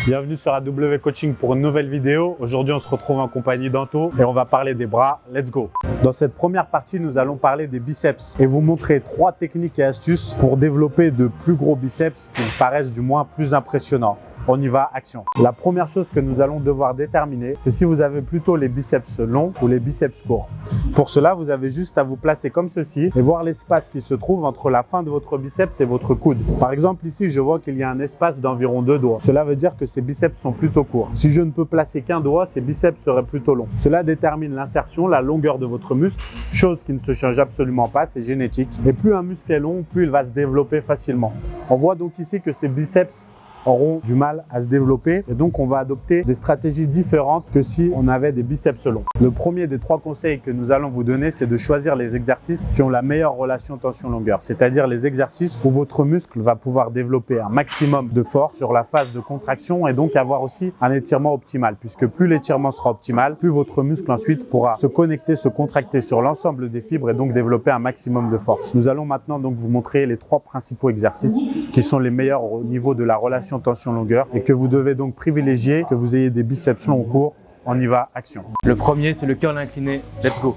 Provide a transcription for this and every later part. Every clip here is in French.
Bienvenue sur AW Coaching pour une nouvelle vidéo. Aujourd'hui, on se retrouve en compagnie d'Anto et on va parler des bras. Let's go! Dans cette première partie, nous allons parler des biceps et vous montrer 3 techniques et astuces pour développer de plus gros biceps qui me paraissent du moins plus impressionnants. On y va, action. La première chose que nous allons devoir déterminer, c'est si vous avez plutôt les biceps longs ou les biceps courts. Pour cela, vous avez juste à vous placer comme ceci et voir l'espace qui se trouve entre la fin de votre biceps et votre coude. Par exemple, ici, je vois qu'il y a un espace d'environ 2 doigts. Cela veut dire que ces biceps sont plutôt courts. Si je ne peux placer qu'un doigt, ces biceps seraient plutôt longs. Cela détermine l'insertion, la longueur de votre muscle, chose qui ne se change absolument pas, c'est génétique. Et plus un muscle est long, plus il va se développer facilement. On voit donc ici que ces biceps auront du mal à se développer et donc on va adopter des stratégies différentes que si on avait des biceps longs. Le premier des 3 conseils que nous allons vous donner, c'est de choisir les exercices qui ont la meilleure relation tension-longueur, c'est-à-dire les exercices où votre muscle va pouvoir développer un maximum de force sur la phase de contraction et donc avoir aussi un étirement optimal, puisque plus l'étirement sera optimal, plus votre muscle ensuite pourra se connecter, se contracter sur l'ensemble des fibres et donc développer un maximum de force. Nous allons maintenant donc vous montrer les 3 principaux exercices qui sont les meilleurs au niveau de la relation tension-longueur et que vous devez donc privilégier, que vous ayez des biceps longs ou courts. On y va, action. Le premier, c'est le curl incliné. Let's go.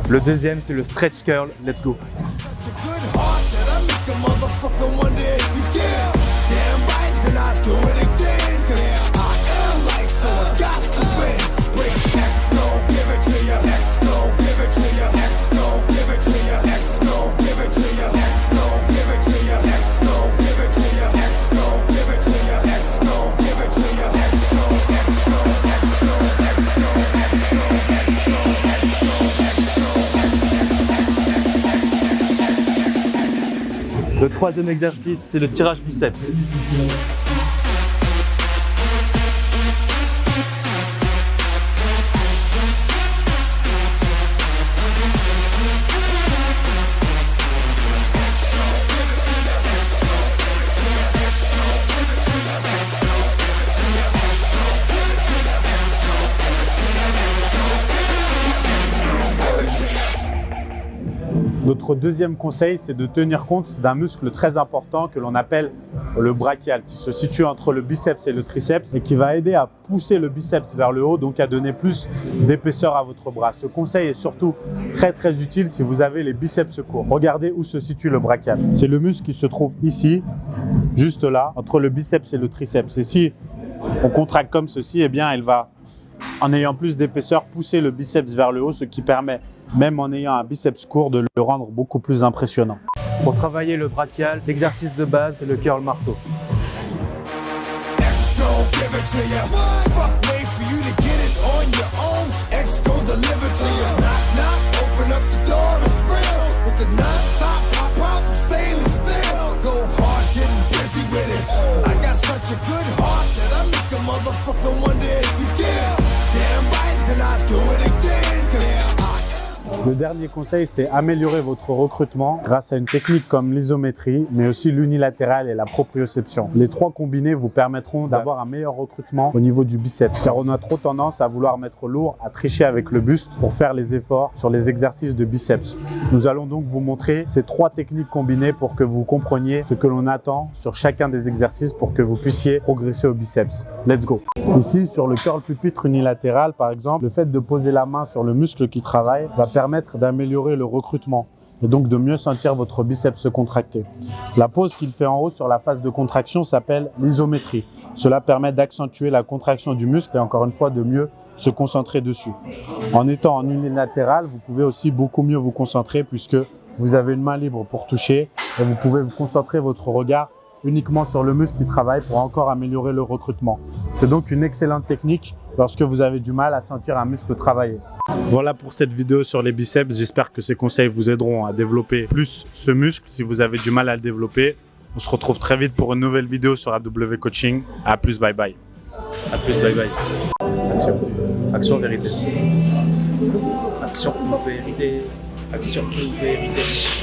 Le deuxième, c'est le stretch curl. Let's go. Le troisième exercice, c'est le tirage biceps. Notre deuxième conseil, c'est de tenir compte d'un muscle très important que l'on appelle le brachial, qui se situe entre le biceps et le triceps et qui va aider à pousser le biceps vers le haut, donc à donner plus d'épaisseur à votre bras. Ce conseil est surtout très utile si vous avez les biceps courts. Regardez où se situe le brachial. C'est le muscle qui se trouve ici, juste là, entre le biceps et le triceps. Et si on contracte comme ceci, eh bien, elle va, en ayant plus d'épaisseur, pousser le biceps vers le haut, ce qui permet, même en ayant un biceps court, de le rendre beaucoup plus impressionnant. Pour travailler le brachial, l'exercice de base, c'est le curl marteau. Le dernier conseil, c'est améliorer votre recrutement grâce à une technique comme l'isométrie, mais aussi l'unilatéral et la proprioception. Les 3 combinés vous permettront d'avoir un meilleur recrutement au niveau du biceps, car on a trop tendance à vouloir mettre lourd, à tricher avec le buste pour faire les efforts sur les exercices de biceps. Nous allons donc vous montrer ces 3 techniques combinées pour que vous compreniez ce que l'on attend sur chacun des exercices pour que vous puissiez progresser au biceps. Let's go! Ici, sur le curl pupitre unilatéral, par exemple, le fait de poser la main sur le muscle qui travaille va permettre d'améliorer le recrutement et donc de mieux sentir votre biceps se contracter. La pose qu'il fait en haut sur la phase de contraction s'appelle l'isométrie. Cela permet d'accentuer la contraction du muscle et encore une fois de mieux se concentrer dessus. En étant en unilatéral, vous pouvez aussi beaucoup mieux vous concentrer puisque vous avez une main libre pour toucher et vous pouvez vous concentrer votre regard uniquement sur le muscle qui travaille pour encore améliorer le recrutement. C'est donc une excellente technique lorsque vous avez du mal à sentir un muscle travailler. Voilà pour cette vidéo sur les biceps. J'espère que ces conseils vous aideront à développer plus ce muscle si vous avez du mal à le développer. On se retrouve très vite pour une nouvelle vidéo sur AW Coaching. À plus, bye bye. À plus, bye bye. Action. Action, vérité. Action, vérité. Action, vérité.